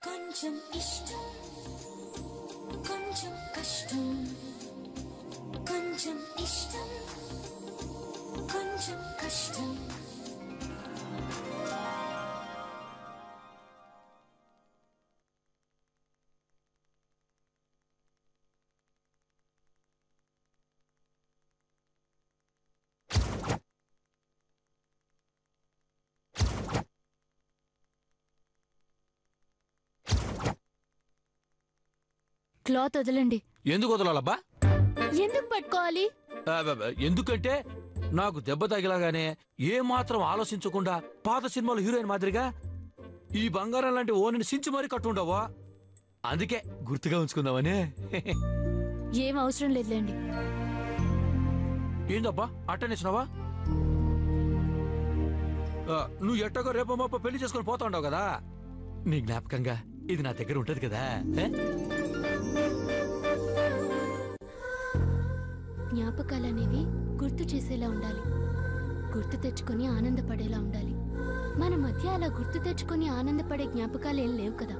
కొంచెం ఇష్టం కొంచెం కష్టం కొంచెం ఇష్టం కొంచెం కష్టం క్లాత్ వదలండి. ఎందుకు వదలాలబ్బా? ఎందుకు పట్టుకోవాలి? ఎందుకంటే నాకు దెబ్బ తగిలాగానే ఏమాత్రం ఆలోచించకుండా పాత సినిమాలో హీరోయిన్ మాదిరిగా ఈ బంగారం లాంటి ఓనిని సించి మరీ కట్టుండవా, అందుకే గుర్తుగా ఉంచుకుందామని. ఏం అవసరం లేదులేండి. ఏందబ్బా అట్టనిచ్చినావా? నువ్వు ఎట్టగో రేపో మాపో పెళ్లి చేసుకుని పోతా ఉండవు కదా, నీ జ్ఞాపకంగా ఇది నా దగ్గర ఉంటది కదా. జ్ఞాపకాలనేవి గుర్తు చేసేలా ఉండాలి, గుర్తు తెచ్చుకొని ఆనందపడేలా ఉండాలి. మన మధ్య అలా గుర్తు తెచ్చుకొని ఆనందపడే జ్ఞాపకాలు ఏం లేవు కదా.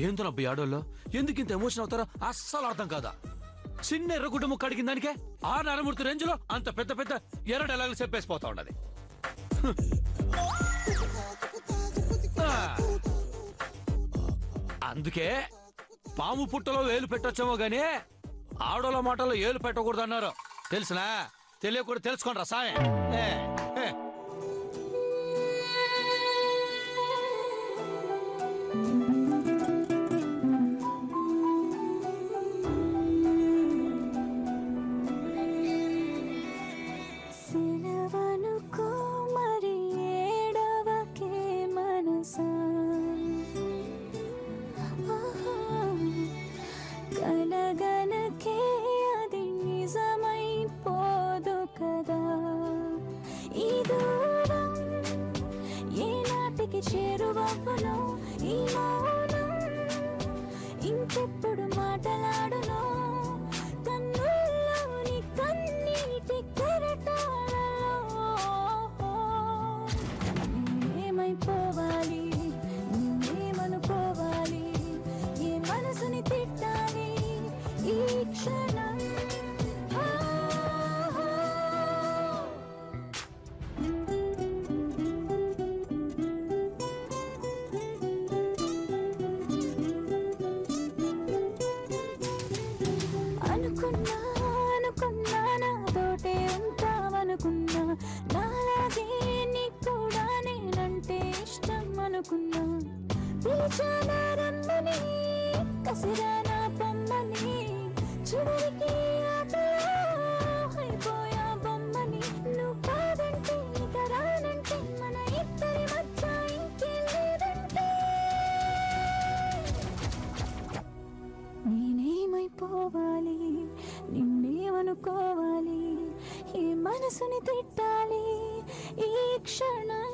ఏంతోనబ్బా ఆడోళ్ళు ఎందుకు ఇంత ఎమోషన్ అవుతారో అస్సలు అర్థం కాదా. చిన్న ఎర్ర కుటుంబం కడిగిన దానికే ఆ నరమూర్తి రేంజ్ లో అంత పెద్ద పెద్ద ఎర్ర డైలాగులు చెప్పేసిపోతా ఉండదు. అందుకే పాము పుట్టలో వేలు పెట్టొచ్చేమో గాని ఆడోళ్ళ మాటలో ఏలు పెట్టకూడదు అన్నారు. తెలిసినా తెలియకూడదు, తెలుసుకోండి రా సామె. చేరువను ఈ మౌనం ఇంకెప్పుడు మాటలాడును కన్నుల్లోని కన్నీటి కెరటాలలో. ఏమైపోవాలి, ఏమనుకోవాలి, ఏ మనసుని తిట్టాలి ఈ క్షణం. అనుకున్నా నాతోటే ఉంటావనుకున్నా, నాలాగే నీకు కూడా నేనంటే ఇష్టం అనుకున్నా. పిలిచానా రమ్మని, కసిరానా పొమ్మని, చివరికి ఆటలో అయిపోయా బొమ్మని. నువ్వు కాదంటే ఇక రానంటే మన ఇద్దరి మధ్య ఇంకేం లేదంటే నేనేమైపోవాలి, నిన్నేమనుకోవాలి, ఈ మనసుని తిట్టాలి ఈ క్షణం.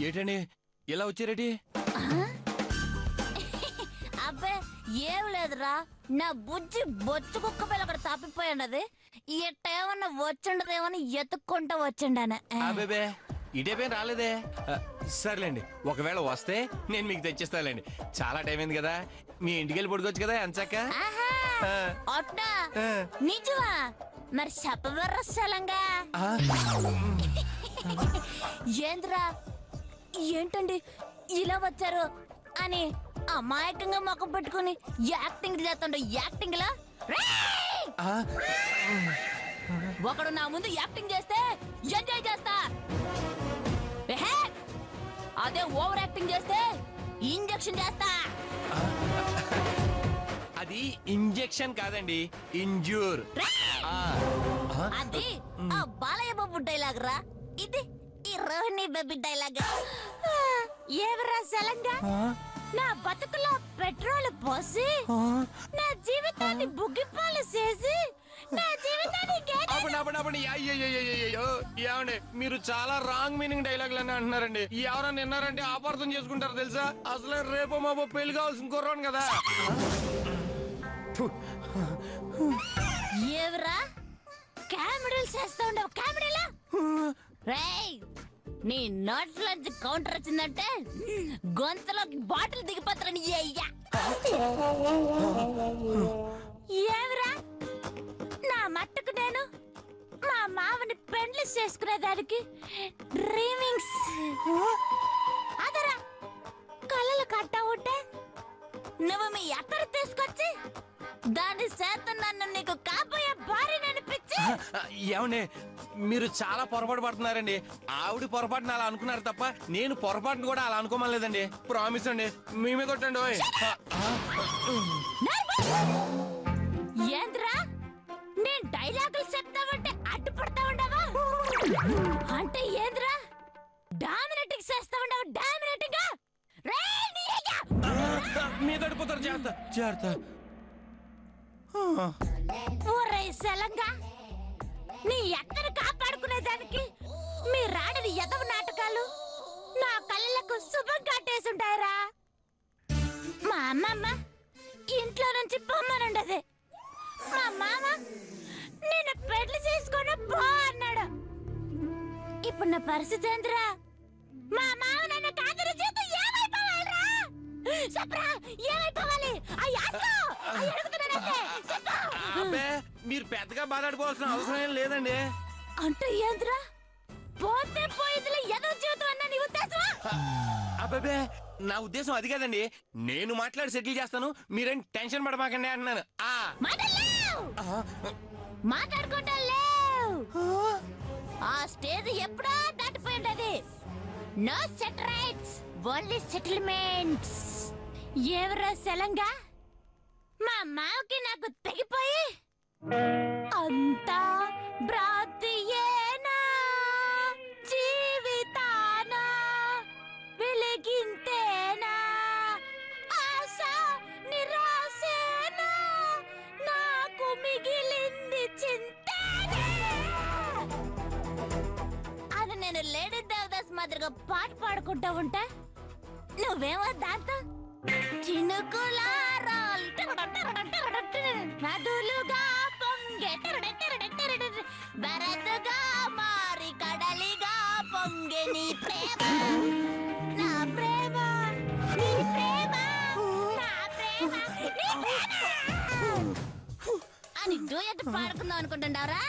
ఏంటండి ఇలా వచ్చారేటి? అబ్బే ఏం లేదురా, నా బుజ్జి బొచ్చు కుక్క పిల్ల అక్కడ తప్పిపోయినది. ఎట్టేమన్నా వచ్చిండదేమని ఎత్తుక్కుంటూ వచ్చిండాను. అబ్బే ఇటేపేం రాలేదే. సర్లేండి, ఒకవేళ వస్తే నేను మీకు తెచ్చిస్తాలేండి. చాలా టైం అయింది కదా, మీ ఇంటికి వెళ్ళి పడుకోవచ్చు కదా ఎంచక్క. అట్టా నిజమా? మరి చెప్పబర్ర స్థలంగా ఏంద్రా ఏంటండి ఇలా వచ్చారు అని అమాయకంగా మొక్క పెట్టుకుని యాక్టింగ్ చేస్తుండే. యాక్టింగ్ లా ఒకడు నా ముందు యాక్టింగ్ చేస్తే ఎంజాయ్ చేస్తా, అదే ఓవర్ యాక్టింగ్ చేస్తే ఇంజెక్షన్ చేస్తా. అది ఇంజెక్షన్ కాదండి, ఇంజ్యూర్. అది ఆ బాలయ్య బాబు డైలాగ్ రా, ఇది ఈ రోహిణి బేబీ డైలాగ్. ఏవరా సలంగా నా బతుకులో పెట్రోల్ పోసి నా జీవితాన్ని బుగ్గిపాలు చేసి నా జీవితాన్ని ఏమండి మీరు చాలా రాంగ్ మీనింగ్ డైలాగులు అని అంటున్నారండి. ఎవరన్నా విన్నారంటే అపార్థం చేసుకుంటారు తెలుసా. అసలే రేపో మాపో పెళ్లి కావాల్సిన కుర్రాను కదా. ఏవరా కామెడీలు చేస్తా ఉండవు, కామెడీలా రేయ్. నీ నోట్లోంచి కౌంటర్ వచ్చిందంటే గొంతులోకి బాటిల్ దిగిపోతారని. ఏవరా నా మట్టుకు నేను మా మామని పెండ్లి చేసుకునేదానికి డ్రీమింగ్స్ అదరా కళ్ళలు కట్టా ఉంటే నువ్వు మీ అత్తరు తీసుకొచ్చి దాని చేత నన్ను నీకు కాబోయే భార్యని అనిపించి. ఏమండి మీరు చాలా పొరపాటు పడుతున్నారండి. ఆవిడ పొరపాటున అలా అనుకున్నారు తప్ప నేను పొరపాటును కూడా అలా అనుకోమలేదండి. ప్రామిస్ అండి, మీ మీద కొట్టండి. ఏంద్రా నేను డైలాగులు చెప్తావంటే అడ్డుపడతా ఉండవా? అంటే ఏంద్రా డామినేటింగ్ చేస్తా ఉండవు? డామినేటింగ్ మీద అడిపోతారు. చేస్తా చేస్తా. సెలంగా నీ ఎక్కను కాపాడుకునేదానికి మీ రాడని ఎదవ నాటకాలు నా కళ్ళకు శుభం కట్టేసుంటారా? మా అమ్మమ్మ ఇంట్లో నుంచి పొమ్మనుండదు, మా మామ నేను పెళ్లి చేసుకొని పో అన్నాడు. ఇప్పుడు నా పరిస్థితి ఏంద్రా? మా మామ నన్ను కాదరి చేత ఏమైపోవాలరా? చెప్పరా ఏమైపోవాలి? మీరు పెద్దగా బాధపడిపోవాల్సిన అవసరం ఏం లేదండి. అంటే ఏంద్రా పోతే పోయిందిలే ఎదో జీవితం అన్న నీ ఉద్దేశమా? అబ్బాబే నా ఉద్దేశం అది కాదండి. నేను మాట్లాడి సెటిల్ చేస్తాను, మీరేం టెన్షన్ పడమాకండి అంటున్నాను. మాట్లాడుకుంటా ఆ స్టేజ్ ఎప్పుడో దాటిపోయింది. No settlements, only settlements. ఎవరా సెలంగా మా మావకి నాకు తెగిపోయి అంతా భ్రాంతియేనా జీవితానా వెలిగింతేనా ఆశ నిరాశేనా నాకు మిగిలింది చింతేనా. అది నేను లేడీ దేవదాస్ మాదిరిగా పాట పాడుకుంటా ఉంటా, నువ్వేమో దాంతో చినుకులారా నదులుగా పొంగే బరదుగా మారి కడలిగా పొంగే నీ ప్రేమ, నా ప్రేమ, నీ ప్రేమ, నా ప్రేమ, నీ ప్రేమ అని డూయట్ పాడుకుందాం అనుకుంటున్నారా?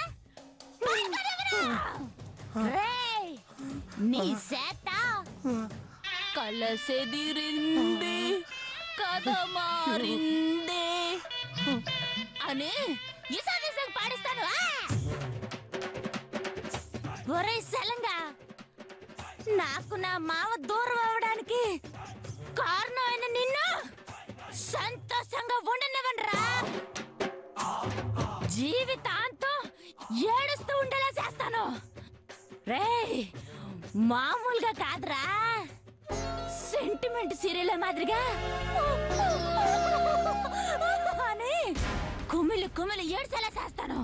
నీ చేత కలసెదిరింది కథ మారింది అని ఈసారి పాడిస్తాను. ఒరే సెలంగా నాకు నా మావ దూరం అవడానికి కారణమైన నిన్ను సంతోషంగా ఉండనివ్వనరా. జీవితాంతం ఏడుస్తూ ఉండేలా చేస్తాను. రేయ్ మామూలుగా కాదురా, సెంటిమెంట్ సీరియల్ మాదిరిగా అని కుమిలి కుమిలి ఏడ్చేలా చేస్తాను.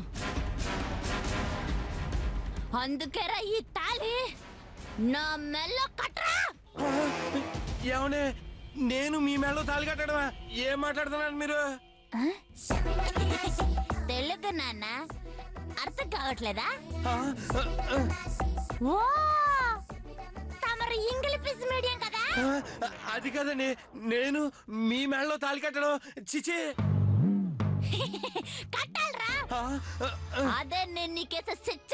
అందుకేరా ఈ తాళి నా మెల్లో కట్టరా. ఏమనే నేను మీ మెడలో తాళి కట్టడమా? ఏం మాట్లాడుతున్నారు మీరు? తెలుగు నాన్న అర్థం కావట్లేదా? ఓ తమరు ఇంగ్లీష్ మీడియం కదా? అది కదండి, నేను మీ మెడలో తాళి కట్టడం చిచి. కట్టాలరా? అదే నేను నీకేసే శిక్ష.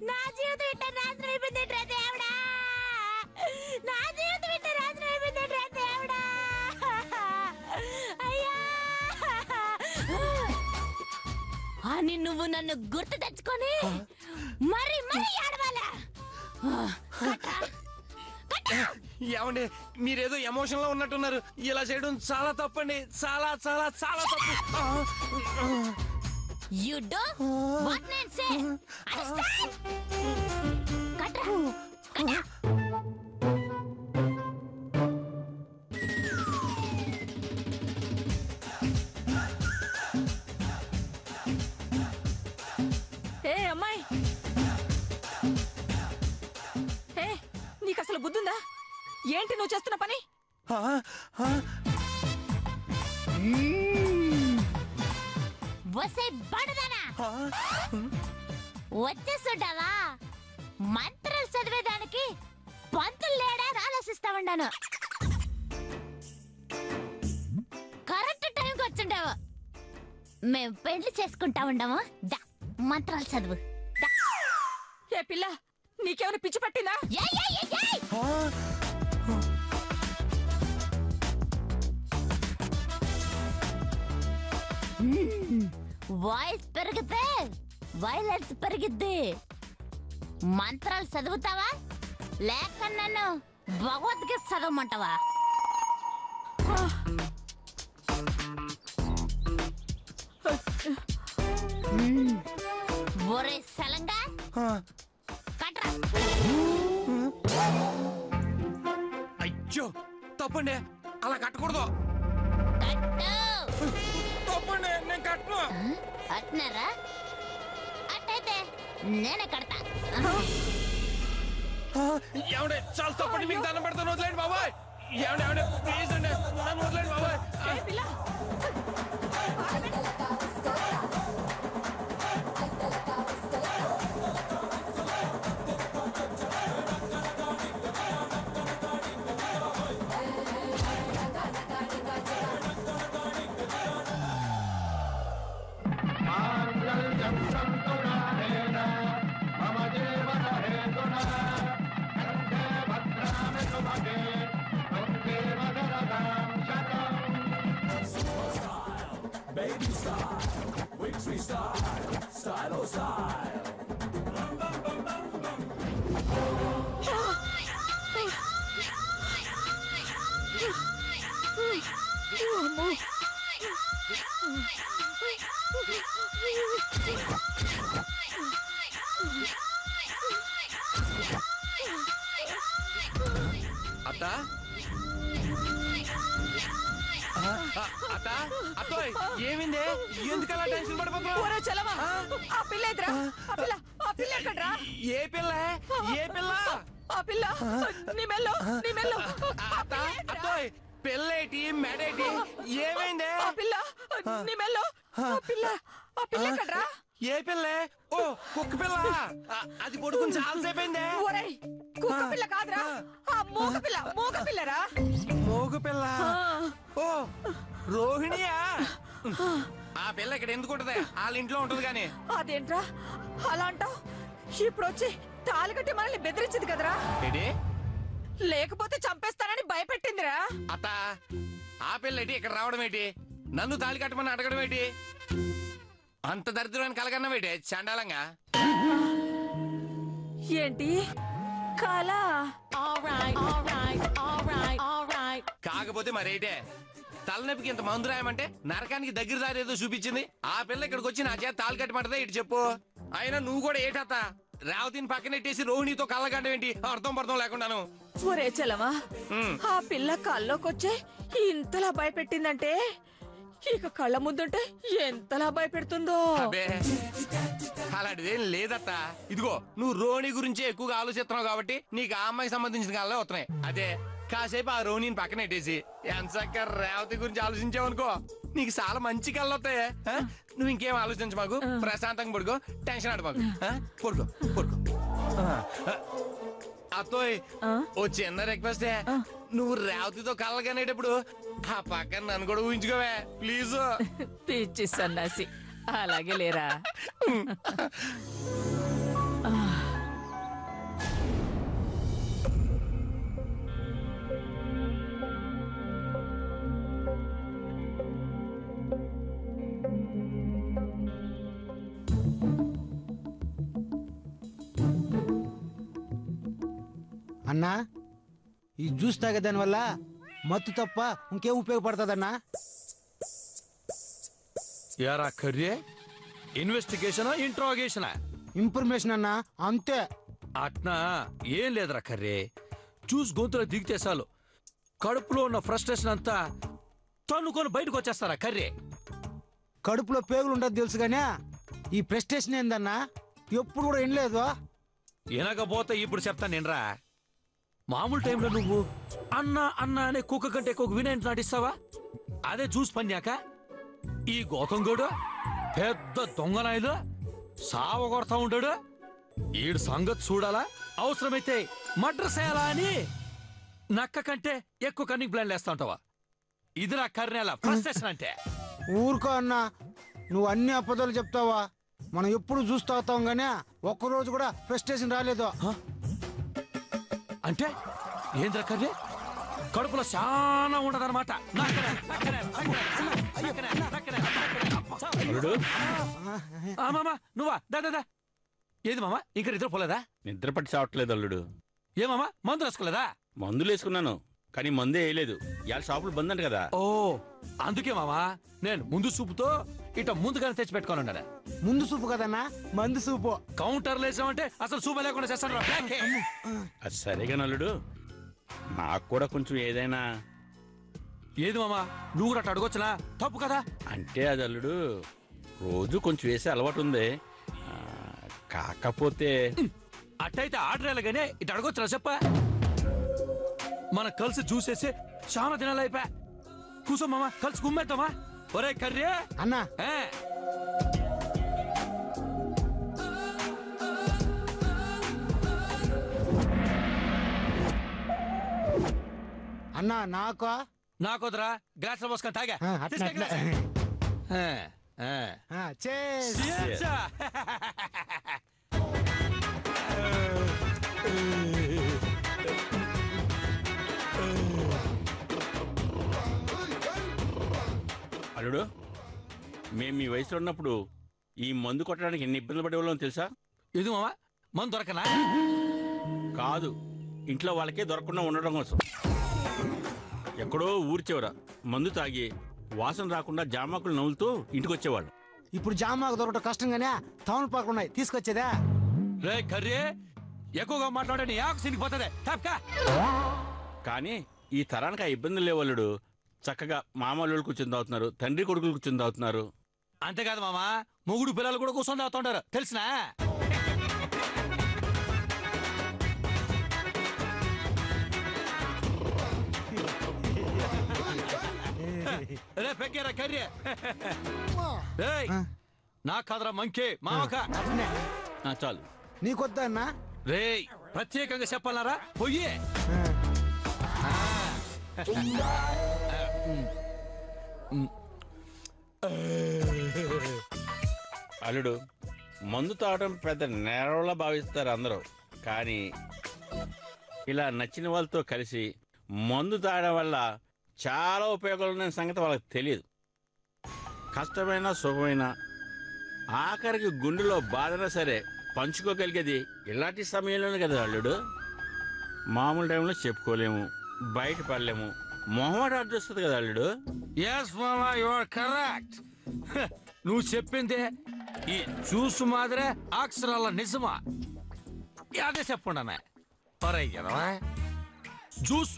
నా జీవితం ఇట్ట నాశనం అయిపోయింది దేవుడా. నా జీవితం ఇట్ట నాశనం అయిపోయింది దేవుడా. అయ్యా అని నువ్వు నన్ను గుర్తు తెచ్చుకొని మరి ఏడవాలా? ఏమండి మీరేదో ఎమోషన్ లో ఉన్నట్టున్నారు. ఇలా చేయడం చాలా తప్పండి. చాలా చాలా చాలా తప్పు. You do what I say. Understand? Katra. ఏ అమ్మాయి, ఏ నీకు అసలు బుద్ధుందా? ఏంటి నువ్వు చేస్తున్న పని? వసే బడదనా వచ్చేసుంటావా? మంత్రాలు చదివేదానికి పంతులు లేడా ఆలోచిస్తా ఉన్నాను. కరెక్ట్ టైంకి వచ్చిండావు. మేము పెళ్లి చేసుకుంటా ఉండము. దా మంత్రాలు చదువు. ఏ పిల్ల, నీకేమైనా పిచ్చి పట్టిందా? వాయిస్ పెరిగితే వైలెన్స్ పెరిగిద్ది. మంత్రాలు చదువుతావా లేక నన్ను భగవద్గీత చదవమంటావా? ఒరే సలంగా కట్రా. అయ్యో తప్పండి, అలా కట్టకూడదు. తప్పండి, నేను కట్టను. అట్నారా? అట్టయితే నేనే కడతా. ఏమండే చాలా తప్పండి, మీకు దండం పెడతాను, వదిలేండి బాబాయ్. ఏమండే ప్లీజ్ అండి, నన్ను వదిలేండి బాబాయ్. అత్త అత్త అత్తోయ్ ఏమిందే? ఎందుకు అలా టెన్షన్ పడిపోతున్నావు? ఆ పిల్ల ఎదురా? ఆ పిల్ల ఎక్కడ్రా? ఏ పిల్ల? ఏ పిల్ల? ఆ పిల్ల నీ మెల్లో అత్త అత్తోయ్ పిల్లేటి మెడేటి ఏమైందే? ఆ పిల్ల నీ మెల్లో ఆ పిల్ల ఎక్కడ్రా? ఏ పిల్లే? ఓ కుక్క పిల్ల. అది పడుకుని చాలాసేపు అయిందే. ఒరేయ్ కుక్క పిల్ల కాదురా, ఆ మూగ పిల్లరా. మోగు పిల్ల? ఓ రోహిణియా? ఆ పిల్ల ఇక్కడ ఎందుకు ఉంటది? వాళ్ళ ఇంట్లో ఉంటది కానీ. అదేంట్రా అలా అంటావ్? ఇప్పుడు వచ్చి తాళి కట్టి మనల్ని బెదిరించింది కదరా? ఏంటి? లేకపోతే చంపేస్తానని భయపెట్టిందిరా. అత్త ఆ పిల్ల ఏంటి ఇక్కడ రావడం ఏంటి? నన్ను తాళి కట్టమని అడగడం ఏంటి? అంత దరిద్రాన్ని కలగన్నవేటే చండాలంగా? ఏంటి కళ? కాకపోతే మరేటే తలనొప్పికి ఇంత మందు రాయమంటే నరకానికి దగ్గర దారి ఏదో చూపించింది. ఆ పిల్ల ఇక్కడికి వచ్చి నా చేత తాళి కట్టమంటదే ఇటు చెప్పు. అయినా నువ్వు కూడా ఏటత్త రేవతిని పక్కనెట్టేసి రోహిణితో కళ్ళగండం ఏంటి? అర్థం పర్థం లేకుండాను. ఒరే చలమా, ఆ పిల్ల కల్లోకొచ్చే ఇంతలా భయపెట్టిందంటే ఇక కళ్ళ ముందుంటే ఎంతలా భయపెడుతుందో. అబే అలాంటిదేం లేదత్త. ఇదిగో నువ్వు రోణి గురించి ఎక్కువగా ఆలోచిస్తున్నావు కాబట్టి నీకు ఆ అమ్మాయికి సంబంధించిన కళ్ళే వస్తున్నాయి. అదే కాసేపు ఆ రోణిని పక్కన పెట్టేసి ఎంచక్క రేవతి గురించి ఆలోచించావనుకో నీకు చాలా మంచి కళ్ళు వస్తాయి. నువ్వు ఇంకేం ఆలోచించు మాకు, ప్రశాంతంగా పడుకో, టెన్షన్ ఆడు మాకు. పడుకో పడుకో. అత్తోయ్ ఓ చిన్న రిక్వెస్ట్, నువ్వు రేవతితో కళ్ళగనేటప్పుడు ఆ పక్కన నన్ను కూడా ఊహించుకోవే ప్లీజ్. పిచ్చి సన్నాసి, అలాగే లేరా? అన్నా ఈ జ్యూస్ తాగే దానివల్ల మత్తు తప్ప ఇంకేం ఉపయోగపడుతుందన్నా? యారా కర్రే, ఇన్వెస్టిగేషనా ఇంట్రాగేషనా? ఇన్ఫర్మేషన్ అన్నా, అంతే. అట్నా ఏం లేదురా కర్రే, జ్యూస్ గొంతులో దిగితే చాలు కడుపులో ఉన్న ఫ్రస్ట్రేషన్ అంతా తన్నుకొని బయటకు వచ్చేస్తారా కర్రే? కడుపులో పేగులు ఉండదు తెలుసు గానే ఈ ప్రెస్టేషన్ ఏందన్నా ఎప్పుడు కూడా వినలేదు. వినకపోతే ఇప్పుడు చెప్తాను నేనరా. మామూలు టైంలో నువ్వు అన్నా అన్నా అనే కుక్క కంటే ఎక్కువ వినయంతో నటిస్తావా? అదే జ్యూస్ పన్నాక ఈ గౌతంగోడు పెద్ద దొంగనాయుడు సావ కొడతా ఉంటాడు. ఈడు సంగతి చూడాలా, అవసరమైతే మర్డర్ చేయాలా అని నక్క కంటే ఎక్కువ కన్నింగ్ ప్లాన్ వేస్తా ఉంటావా? ఇది నా కర్నేల ఫ్రస్ట్రేషన్ అంటే. ఊరుకో అన్నా, నువ్వు అన్ని అబద్ధాలు చెప్తావా? మనం ఎప్పుడు చూస్తూ అవుతాం గానీ ఒక్కరోజు కూడా ప్రెస్టేషన్ రాలేదు. అంటే ఏంద్ర కర్రే, కడుపులో చాలా ఉండదన్నమాట. మామా నువ్వా? దా ఏది మామా, ఇంకా నిద్ర పోలేదా? నిద్ర పట్టి చావట్లేదు అల్లుడు. ఏమామా మందు వేసుకోలేదా? మందులు వేసుకున్నాను కానీ మందే వేయలేదు. ఇవాళ షాపులు బంద్ అంట కదా. ఓ అందుకే మామా నేను ముందు సూపుతో ఇట ముందుగానే తెచ్చి పెట్టుకొని ఉన్నాను. ముందు సూపు కదన్నా, మందు సూపు. కౌంటర్లు వేసామంటే అసలు సూప లేకుండా చేస్తాను. అది సరేగా నల్లుడు, నాకు కూడా కొంచెం ఏదైనా. ఏది మామా, నువ్వు కూడా అట్ట అడగొచ్చునా? తప్పు కదా. అంటే అది అల్లుడు రోజు కొంచెం వేసే అలవాటు ఉంది. కాకపోతే అట్టయితే ఆర్డర్ వెళ్ళగానే ఇటు అడగొచ్చునా చెప్ప. మనం కలిసి చూసేసి చాలా దినాలు అయిపోయా. కూసో మామా, కలిసి గుమ్మేద్దామా? ఒరే కర్రీ అన్నా, అన్నా నాకు నాకొదరా గ్లాస్ లో పోసుకొని తాగా. అట్లా అట్లా. చేస్. అల్లుడు, మేము మీ వయసులో ఉన్నప్పుడు ఈ మందు కొట్టడానికి ఎన్ని ఇబ్బందులు పడేవాళ్ళం తెలుసా? ఇది మామా మందు దొరకనా? కాదు, ఇంట్లో వాళ్ళకే దొరకకుండా ఉండడం కోసం. ఎక్కడో ఊరి చివర మందు తాగి వాసన రాకుండా జామాకులు నవ్వులుతూ ఇంటికి వచ్చేవాళ్ళు. ఇప్పుడు జామాకు దొరకటం కష్టంగానే తమలపాకులు ఉన్నాయి, తీసుకొచ్చేదా? రే కర్రీ ఎక్కువగా మాట్లాడే నీ ఆకు సినిగిపోతుంది. కానీ ఈ తరానికి ఆ ఇబ్బందులు లేవాళ్ళుడు. చక్కగా మామూలు కూర్చొని తాగుతున్నారు, తండ్రి కొడుకులు కూర్చొని తాగుతున్నారు. అంతేకాదు మామా, మొగుడు పిల్లలు కూడా కూర్చొని తాగుతుంటారు తెలిసినా? రే పెక్కేరా కర్రీ. నా కాదరా మంకే మామక. చాలు. నీకొద్దా అన్నా? రే ప్రత్యేకంగా చెప్పాలరా పొయ్యి. అల్లుడు, మందు తాగడం పెద్ద నేరంలా భావిస్తారు అందరూ. కానీ ఇలా నచ్చిన వాళ్ళతో కలిసి మందు తాగడం వల్ల చాలా ఉపయోగాలు ఉన్న సంగతి వాళ్ళకి తెలియదు. కష్టమైన సుఖమైన ఆఖరికి గుండెలో బాధనా సరే పంచుకోగలిగేది ఇలాంటి సమయంలోనే కదా అల్లుడు. మామూలు టైంలో చెప్పుకోలేము, బయట పడలేము, మొహమాట అడ్డొస్తుంది కదా అల్లుడు. ఎస్ మామా, యు ఆర్ కరెక్ట్. నువ్వు చెప్పిందే ఈ జ్యూస్ మాదిరే అక్షరాల నిజమా? అదే చెప్పండి. జ్యూస్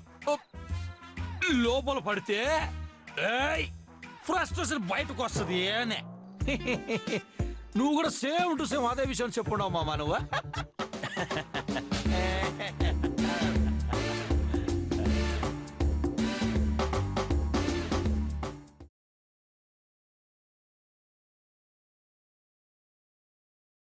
లోపల పడితే ఫ్రస్ట్రేషన్ బయటకు వస్తుంది ఏనే నువ్వు కూడా సేమ్ టు సేమ్ అదే విషయం చెప్పున్నావు మామ నువ్వు